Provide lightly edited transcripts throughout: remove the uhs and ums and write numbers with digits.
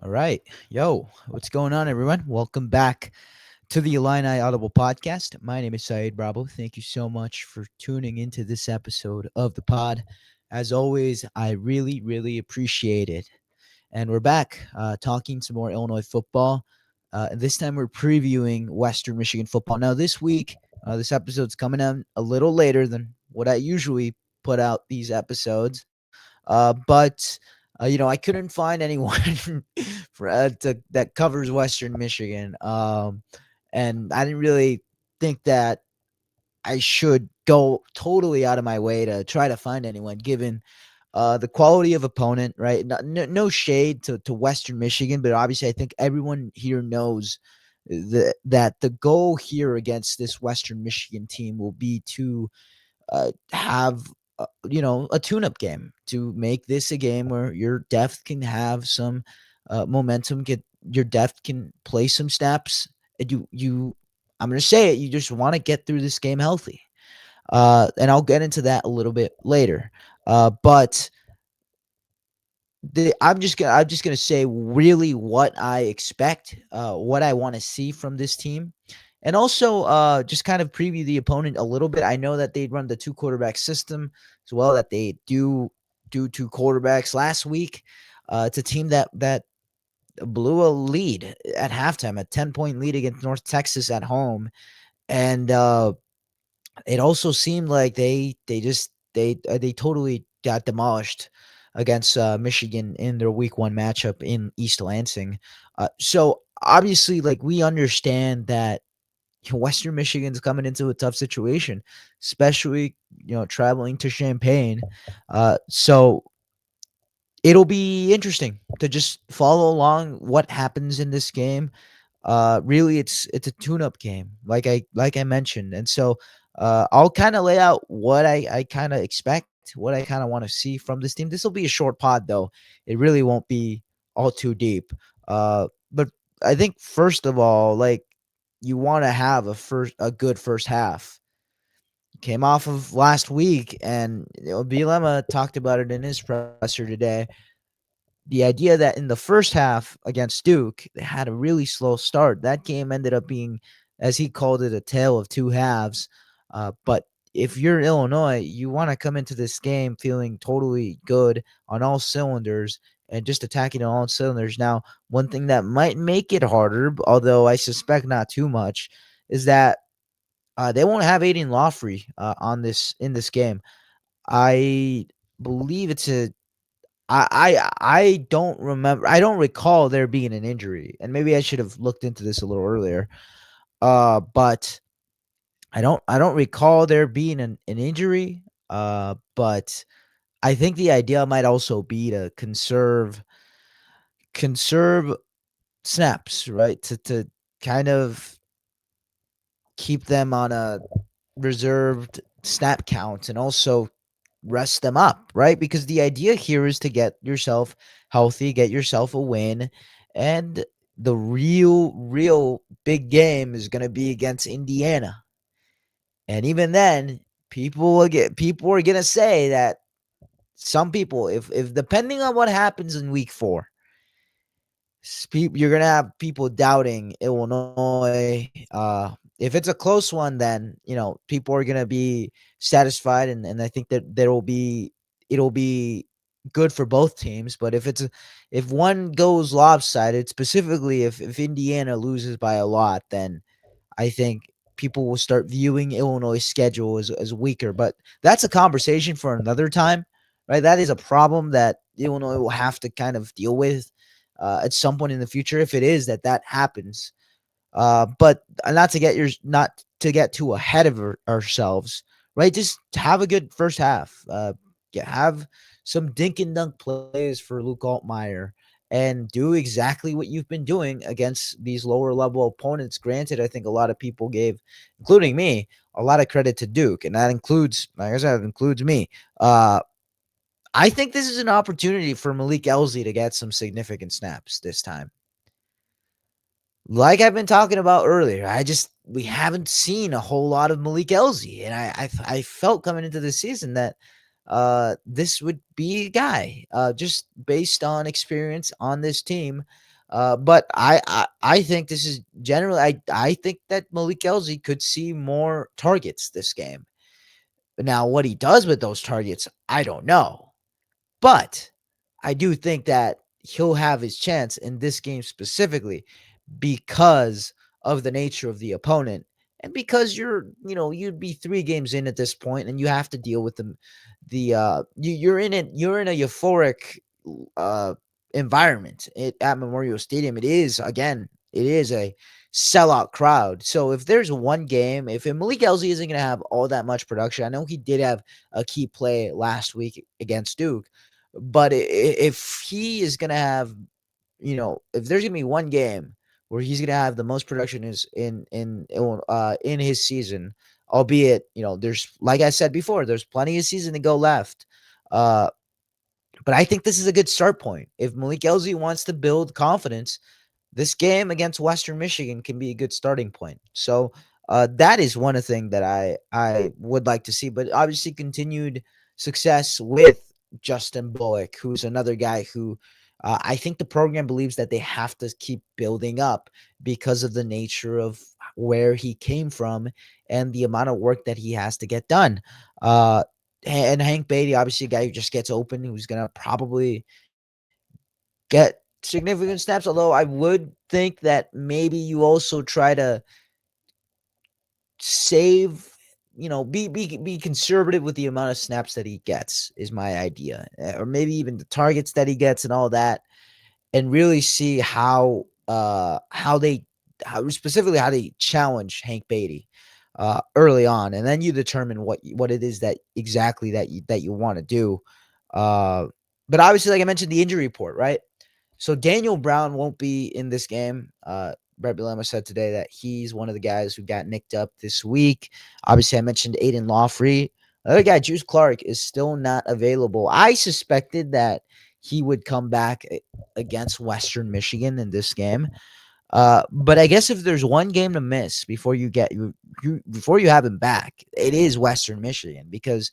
All right. Yo, what's going on, everyone? Welcome back to the Illini Audible podcast. My name is Saeed Bravo. Thank you so much for tuning into this episode of the pod. As always, I really appreciate it. And we're back talking some more Illinois football. This time we're previewing Western Michigan football. Now, this week, this episode's coming out a little later than what I usually put out these episodes. But I couldn't find anyone that covers Western Michigan, and I didn't really think that I should go totally out of my way to try to find anyone, given the quality of opponent. Right? No shade to Western Michigan, but obviously I think everyone here knows that the goal here against this Western Michigan team will be to have a tune-up game to make this a game where your depth can have some momentum, get your depth can play some snaps, and you I'm going to say it, you just want to get through this game healthy. And I'll get into that a little bit later. But I'm just gonna say really what I expect, what I want to see from this team, and also just kind of preview the opponent a little bit. I know that they run the two quarterback system as well. That they do two quarterbacks last week. It's a team that blew a lead at halftime, a 10-point lead against North Texas at home, and it also seemed like they totally got demolished against Michigan in their Week 1 matchup in East Lansing. So obviously, like we understand that Western Michigan's coming into a tough situation, especially traveling to Champaign. So it'll be interesting to just follow along what happens in this game. Really, it's a tune-up game, like I mentioned, and so I'll kind of lay out what I kind of expect, what I kind of want to see from this team. This will be a short pod, though. It really won't be all too deep. But I think first of all, like you want to have a good first half. Came off of last week, and Bielema talked about it in his presser today, the idea that in the first half against Duke, they had a really slow start. That game ended up being, as he called it, a tale of two halves. But if you're Illinois, you want to come into this game feeling totally good on all cylinders and just attacking on all cylinders. Now, one thing that might make it harder, although I suspect not too much, is that they won't have Aiden Lawfrey on this in this game. I believe it's a I don't remember. I don't recall there being an injury, and maybe I should have looked into this a little earlier. But I don't recall there being an injury. But I think the idea might also be to conserve snaps, right? To kind of keep them on a reserved snap count and also rest them up, right? Because the idea here is to get yourself healthy, get yourself a win, and the real big game is going to be against Indiana. And even then, people are going to say that some people, if depending on what happens in week 4, you're gonna have people doubting Illinois. If it's a close one, then people are gonna be satisfied, and I think that it'll be good for both teams. But if one goes lopsided, specifically if Indiana loses by a lot, then I think people will start viewing Illinois' schedule as weaker. But that's a conversation for another time, right? That is a problem that Illinois will have to kind of deal with at some point in the future, if it is that happens. But not to get too ahead of ourselves, right? Just have a good first half. Have some dink and dunk plays for Luke Altmaier, and do exactly what you've been doing against these lower level opponents. Granted, I think a lot of people gave, including me, a lot of credit to Duke, and that includes, like I said, includes me. Uh, I think this is an opportunity for Malik Elzy to get some significant snaps this time. Like I've been talking about earlier, we haven't seen a whole lot of Malik Elzy, and I felt coming into the season that this would be a guy just based on experience on this team. But I think this is generally I think that Malik Elzy could see more targets this game. Now, what he does with those targets, I don't know. But I do think that he'll have his chance in this game specifically because of the nature of the opponent and because you'd be 3 games in at this point and you have to deal with you're in a euphoric uh environment at Memorial Stadium. It is a sellout crowd. So if there's one game, if Malik Elzy isn't going to have all that much production, I know he did have a key play last week against Duke, but if he is going to have, if there's going to be one game where he's going to have the most production is in his season, albeit, there's, like I said before, there's plenty of season to go left. Uh, but I think this is a good start point. If Malik Elzy wants to build confidence, this game against Western Michigan can be a good starting point. So that is one thing that I would like to see. But obviously, continued success with Justin Bullock, who's another guy who I think the program believes that they have to keep building up because of the nature of where he came from and the amount of work that he has to get done. And Hank Beatty, obviously, a guy who just gets open, who's going to probably get significant snaps. Although I would think that maybe you also try to save, be conservative with the amount of snaps that he gets, is my idea, or maybe even the targets that he gets and all that, and really see how specifically how they challenge Hank Beatty early on, and then you determine what it is that exactly that you want to do. Uh, but obviously, like I mentioned, the injury report, right? So Daniel Brown won't be in this game. Brett Bielema said today that he's one of the guys who got nicked up this week. Obviously, I mentioned Aiden Lawfree. The other guy, Juice Clark, is still not available. I suspected that he would come back against Western Michigan in this game. But I guess if there's one game to miss before you have him back, it is Western Michigan, because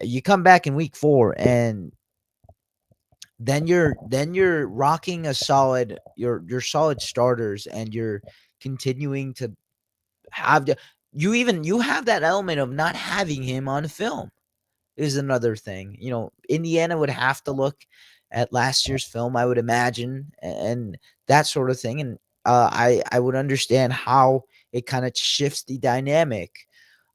you come back in week 4 and then you're rocking a solid your solid starters, and you're continuing to have the you have that element of not having him on film is another thing. Indiana would have to look at last year's film, I would imagine, and that sort of thing. And I would understand how it kind of shifts the dynamic.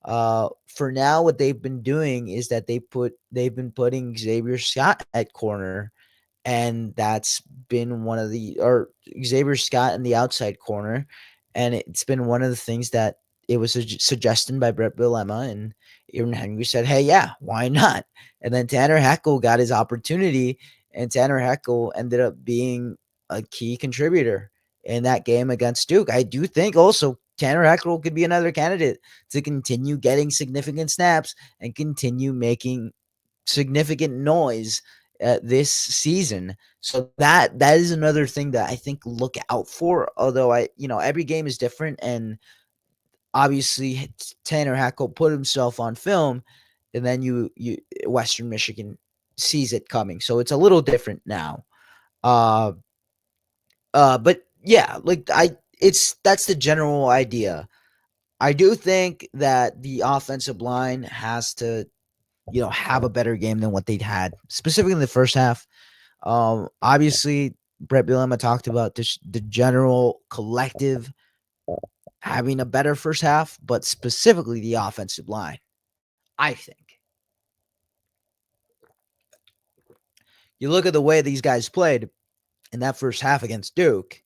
For now, what they've been doing is that they've been putting Xavier Scott at corner, and that's been one of the or Xavier Scott in the outside corner, and it's been one of the things that it was a suggestion by Brett Bielema, and Aaron Henry said, "Hey, yeah, why not?" And then Tanner Heckel got his opportunity, and Tanner Heckel ended up being a key contributor in that game against Duke. I do think also Tanner Heckel could be another candidate to continue getting significant snaps and continue making significant noise this season. So that is another thing that I think look out for. Although every game is different, and obviously Tanner Hackle put himself on film, and then you Western Michigan sees it coming, so it's a little different now. Uh, but yeah, like that's the general idea. I do think that the offensive line has to have a better game than what they'd had, specifically in the first half. Obviously, Brett Bielema talked about the general collective having a better first half, but specifically the offensive line. I think you look at the way these guys played in that first half against Duke,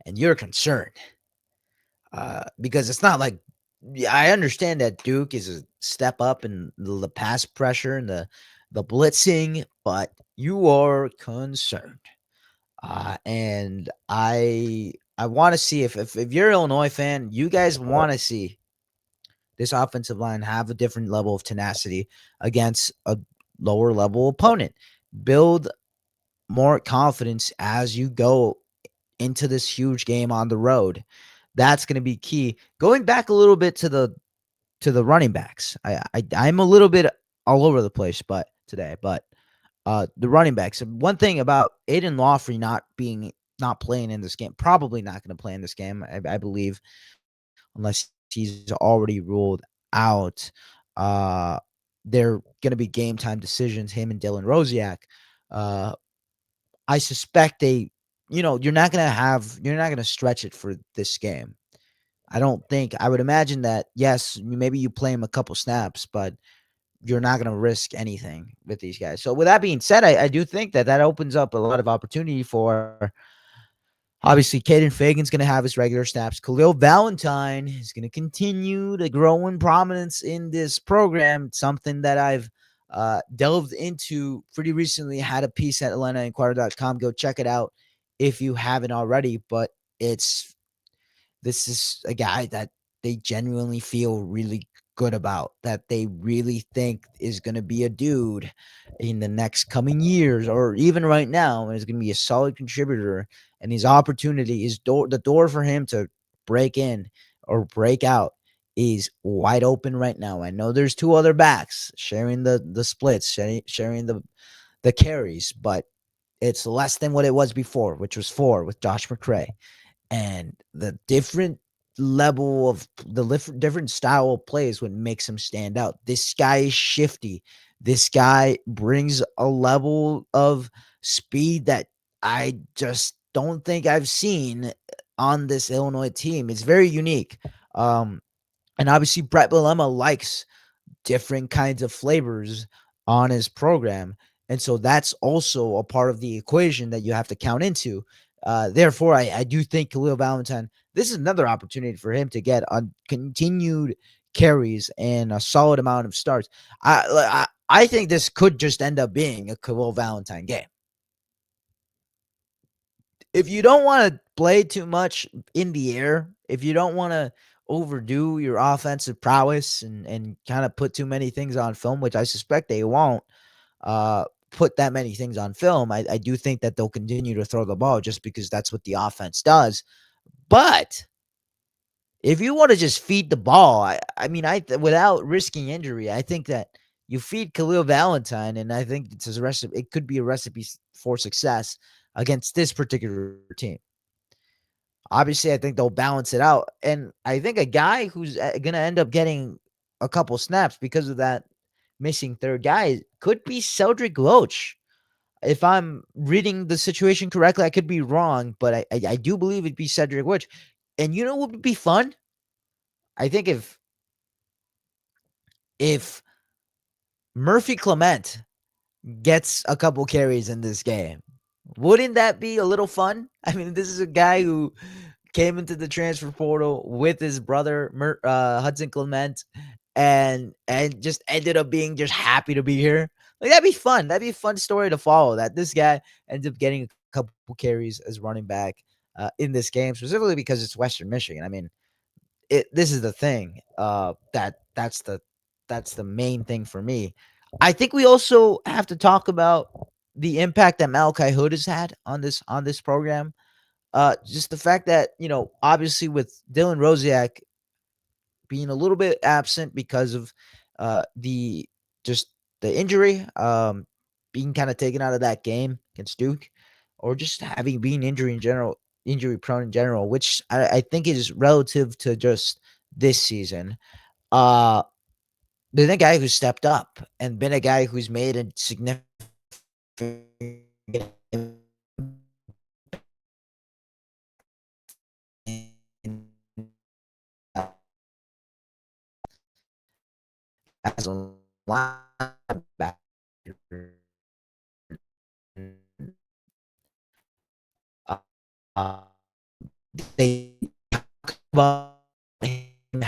and you're concerned because it's not like, yeah, I understand that Duke is a step up in the pass pressure and the blitzing, but you are concerned. And I want to see if you're an Illinois fan, you guys want to see this offensive line have a different level of tenacity against a lower level opponent. Build more confidence as you go into this huge game on the road. That's going to be key. Going back a little bit to the running backs, I'm a little bit all over the place, but the running backs. One thing about Aiden Lawfree not being not playing in this game. Probably not going to play in this game, I believe, unless he's already ruled out. Uh, they're going to be game time decisions. Him and Dylan Rosiak. Uh, I suspect you're not gonna stretch it for this game. I would imagine that yes, maybe you play him a couple snaps, but you're not gonna risk anything with these guys. So with that being said, I do think that opens up a lot of opportunity for obviously Caden Fagan's gonna have his regular snaps. Khalil Valentine is gonna continue to grow in prominence in this program. Something that I've delved into pretty recently. Had a piece at AtlantaInquirer.com. Go check it out if you haven't already. But it's this is a guy that they genuinely feel really good about, that they really think is going to be a dude in the next coming years or even right now, and is going to be a solid contributor. And his opportunity is the door for him to break in or break out is wide open right now. I know there's two other backs sharing the splits, sharing the carries, but it's less than what it was before, which was four with Josh McCray. And the different level of different style of plays what makes him stand out. This guy is shifty. This guy brings a level of speed that I just don't think I've seen on this Illinois team. It's very unique. Um, and obviously Brett Bielema likes different kinds of flavors on his program. And so that's also a part of the equation that you have to count into. Therefore, I do think Khalil Valentine, this is another opportunity for him to get on continued carries and a solid amount of starts. I think this could just end up being a Khalil Valentine game. If you don't want to play too much in the air, if you don't want to overdo your offensive prowess and kind of put too many things on film, which I suspect they won't uh, put that many things on film, I do think that they'll continue to throw the ball just because that's what the offense does. But if you want to just feed the ball, without risking injury, I think that you feed Khalil Valentine, and I think it's a recipe. It could be a recipe for success against this particular team. Obviously, I think they'll balance it out, and I think a guy who's going to end up getting a couple snaps because of that missing third guy could be Cedric Loach. If I'm reading the situation correctly, I could be wrong, but I do believe it'd be Cedric Loach. And you know what would be fun? I think if Murphy Clement gets a couple carries in this game, wouldn't that be a little fun? I mean, this is a guy who came into the transfer portal with his brother Hudson Clement, and just ended up being just happy to be here. Like that'd be fun. That'd be a fun story to follow. That this guy ends up getting a couple carries as running back in this game, specifically because it's Western Michigan. I mean, this is the thing. That's the main thing for me. I think we also have to talk about the impact that Malachi Hood has had on this program. Just the fact that, obviously with Dylan Rosiak being a little bit absent because of the just the injury, being kind of taken out of that game against Duke, or just having been injury prone in general, which I think is relative to just this season. Uh, been a guy who's stepped up and been a guy who's made a significant as a linebacker. Uh, they talk about him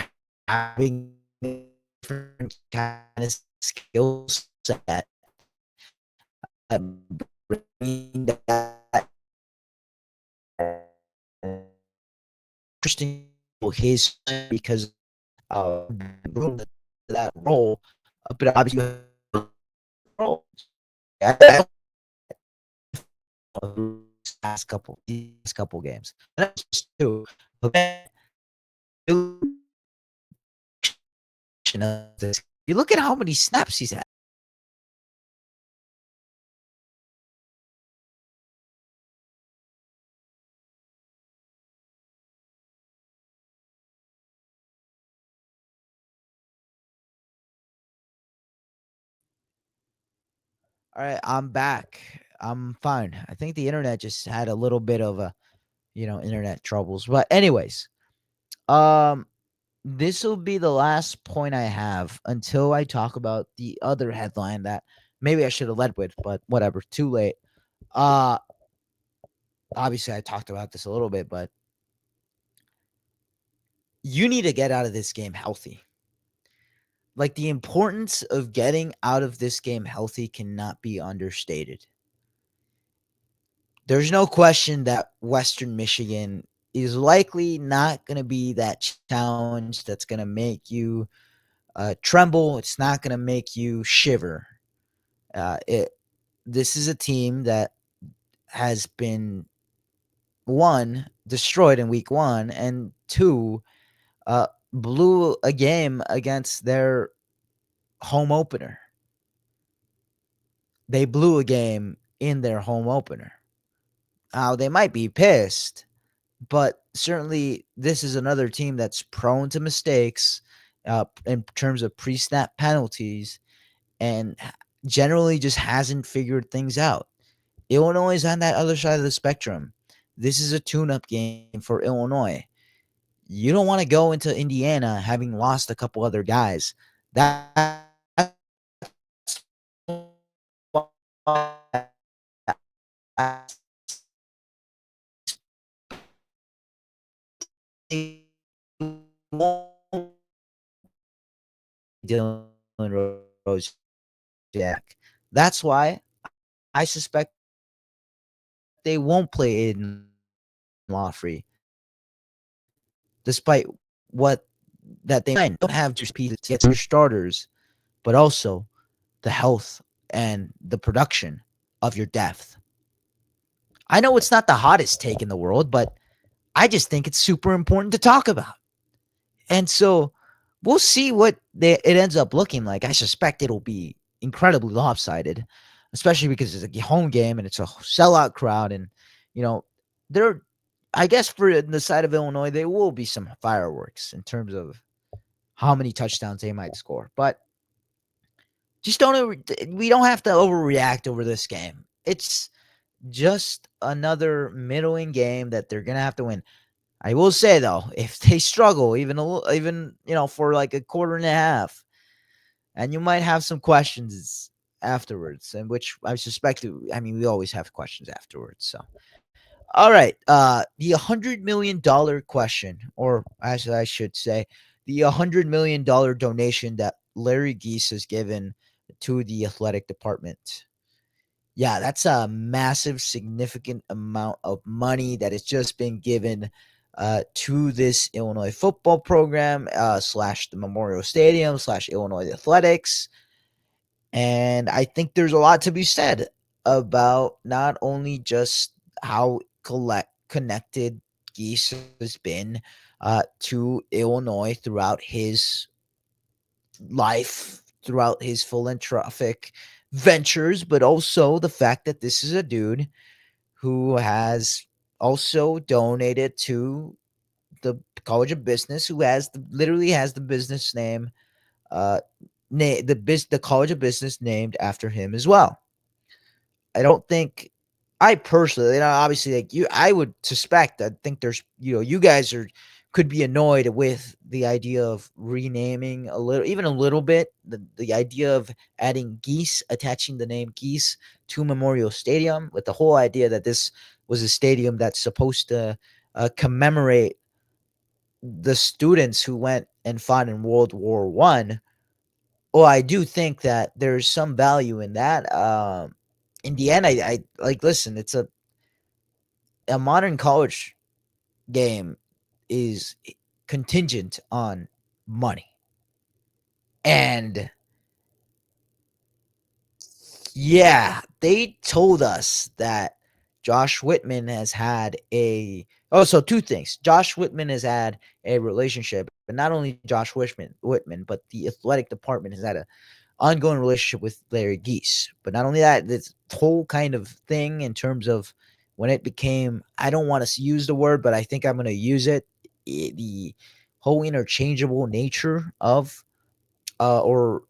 having different kind of skill set, bringing that interesting his because room that role, but obviously role. I last couple games. And that's just two. But then you look at how many snaps he's had. All right, I'm back. I'm fine. I think the internet just had a little bit of a, internet troubles. But anyways, um this will be the last point I have until I talk about the other headline that maybe I should have led with, but whatever, too late. Uh Obviously I talked about this a little bit, but you need to get out of this game healthy. Like the importance of getting out of this game healthy cannot be understated. There's no question that Western Michigan is likely not going to be that challenge that's going to make you tremble. It's not going to make you shiver. It This is a team that has been one destroyed in week one, and two blew a game against their home opener. They blew a game in their home opener. Now they might be pissed, but certainly this is another team that's prone to mistakes in terms of pre-snap penalties and generally just hasn't figured things out. Illinois is on that other side of the spectrum. This is a tune-up game for Illinois. You don't want to go into Indiana having lost a couple other guys. That's Dylan Rose Jack. That's why I suspect they won't play Aiden Lawfree, despite what that they might don't have just pieces to get your starters, but also the health and the production of your depth. I know it's not the hottest take in the world, but I just think it's super important to talk about. And so we'll see what it ends up looking like. I suspect it'll be incredibly lopsided, especially because it's a home game and it's a sellout crowd. And, you know, there, I guess for the side of Illinois, there will be some fireworks in terms of how many touchdowns they might score. But just we don't have to overreact over this game. It's just another middling game that they're going to have to win. I will say though, if they struggle even a little, even for like a quarter and a half, and you might have some questions afterwards, and which I suspect. I mean, we always have questions afterwards. So, all right, the $100 million question, or as I should say, the $100 million donation that Larry Gies has given to the athletic department. Yeah, that's a massive, significant amount of money that has just been given to this Illinois football program slash the Memorial Stadium slash Illinois Athletics. And I think there's a lot to be said about not only just how connected Geese has been to Illinois throughout his life, throughout his philanthropic ventures, but also the fact that this is a dude who has also donated to the College of Business, who literally has the business name, uh, the College of Business named after him as well. I don't think I personally, obviously, like you, I would suspect. I think there's, you guys could be annoyed with the idea of renaming a little, even a little bit, the idea of adding Geese, attaching the name Geese to Memorial Stadium, with the whole idea that this was a stadium that's supposed to commemorate the students who went and fought in World War I. Well, I do think that there's some value in that. In the end, I like listen. It's a modern college game is contingent on money, and yeah, they told us that Josh Whitman has had a. Oh, so two things. Josh Whitman has had a relationship, but not only Josh Whitman, but the athletic department has had a ongoing relationship with Larry Geese. But not only that, this whole kind of thing in terms of when it became, I don't want to use the word, but I think I'm going to use it, the whole interchangeable nature of or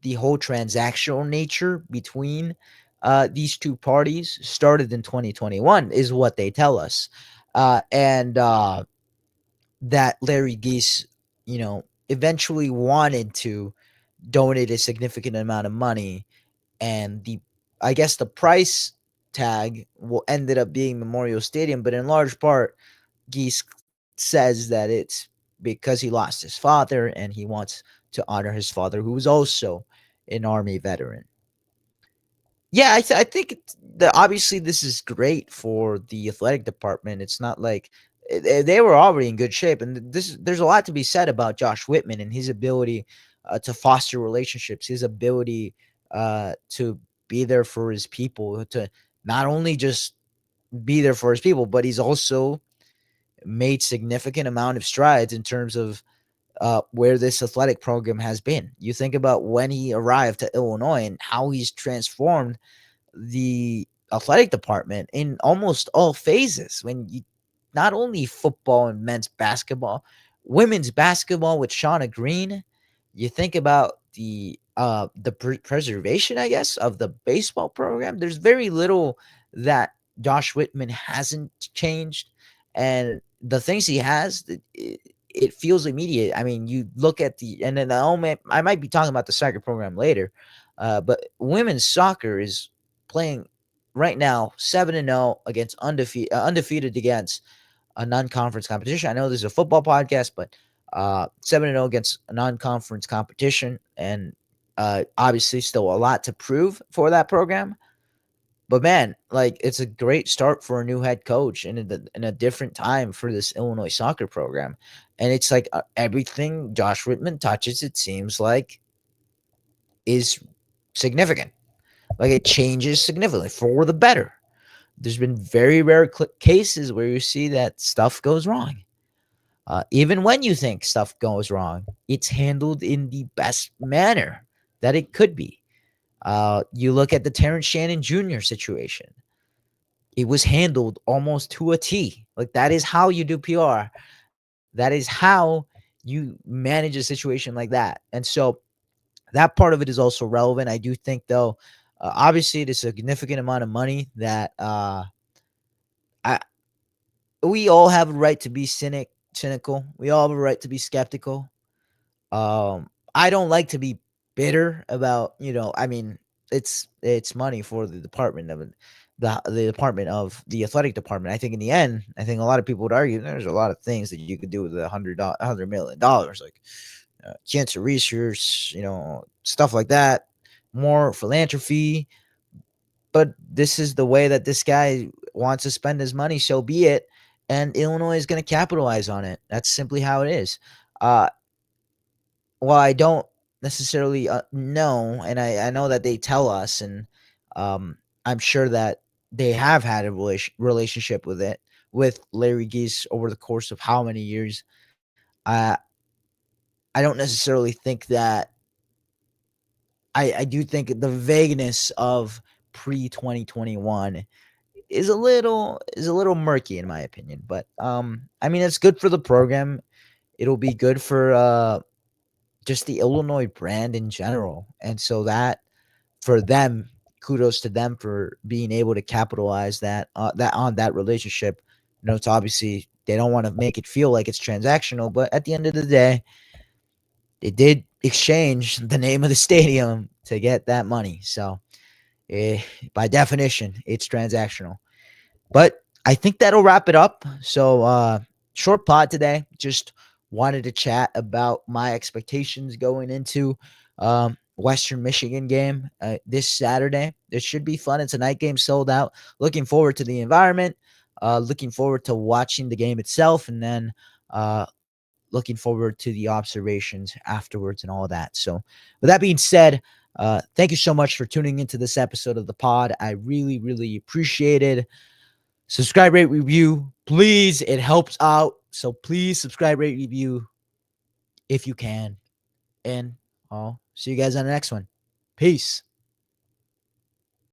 the whole transactional nature between these two parties started in 2021, is what they tell us. And that Larry Geese, eventually wanted to donate a significant amount of money, and I guess the price tag will ended up being Memorial Stadium, but in large part, Geese says that it's because he lost his father and he wants to honor his father, who was also an Army veteran. Yeah, I think obviously this is great for the athletic department. It's not like they were already in good shape, and there's a lot to be said about Josh Whitman and his ability to foster relationships, his ability to be there for his people, to not only just be there for his people, but he's also made significant amount of strides in terms of where this athletic program has been. You think about when he arrived to Illinois and how he's transformed the athletic department in almost all phases. When you not only football and men's basketball, women's basketball with Shauna Green, you think about the preservation, I guess, of the baseball program. There's very little that Josh Whitman hasn't changed, and the things he has, it feels immediate. I mean, you look at and then I might be talking about the soccer program later, but women's soccer is playing right now 7-0 against undefeated against a non-conference competition. I know this is a football podcast, but 7-0 against a non-conference competition, and obviously still a lot to prove for that program. But man, like, it's a great start for a new head coach and in a different time for this Illinois soccer program. And it's like everything Josh Whitman touches, it seems like, is significant. Like, it changes significantly for the better. There's been very rare cases where you see that stuff goes wrong. Even when you think stuff goes wrong, it's handled in the best manner that it could be. You look at the Terrence Shannon Jr. situation. It was handled almost to a T. Like, that is how you do PR. That is how you manage a situation like that. And so that part of it is also relevant. I do think, though, obviously, it is a significant amount of money that I we all have a right to be cynical. We all have a right to be skeptical. I don't like to be bitter about, I mean, it's money for the department of the department of the athletic department. I think in the end, I think a lot of people would argue there's a lot of things that you could do with $100 million, like cancer research, stuff like that, more philanthropy. But this is the way that this guy wants to spend his money, so be it. And Illinois is going to capitalize on it. That's simply how it is. Uh, well, I don't necessarily know, and I know that they tell us, and I'm sure that they have had a relationship with Larry Geese over the course of how many years. Uh, I don't necessarily think that. I do think the vagueness of pre 2021 is a little murky in my opinion, but I mean, it's good for the program. It'll be good for just the Illinois brand in general. And so that for them, kudos to them for being able to capitalize that on that relationship. It's obviously they don't want to make it feel like it's transactional, but at the end of the day, they did exchange the name of the stadium to get that money. So, eh, by definition, it's transactional. But I think that'll wrap it up. So, short pod today. Just wanted to chat about my expectations going into Western Michigan game this Saturday. It should be fun. It's a night game, sold out. Looking forward to the environment. Looking forward to watching the game itself, and then looking forward to the observations afterwards and all of that. So, with that being said, thank you so much for tuning into this episode of the pod. I really, really appreciate it. Subscribe, rate, review, please. It helps out. So please subscribe, rate, review if you can. And I'll see you guys on the next one. Peace.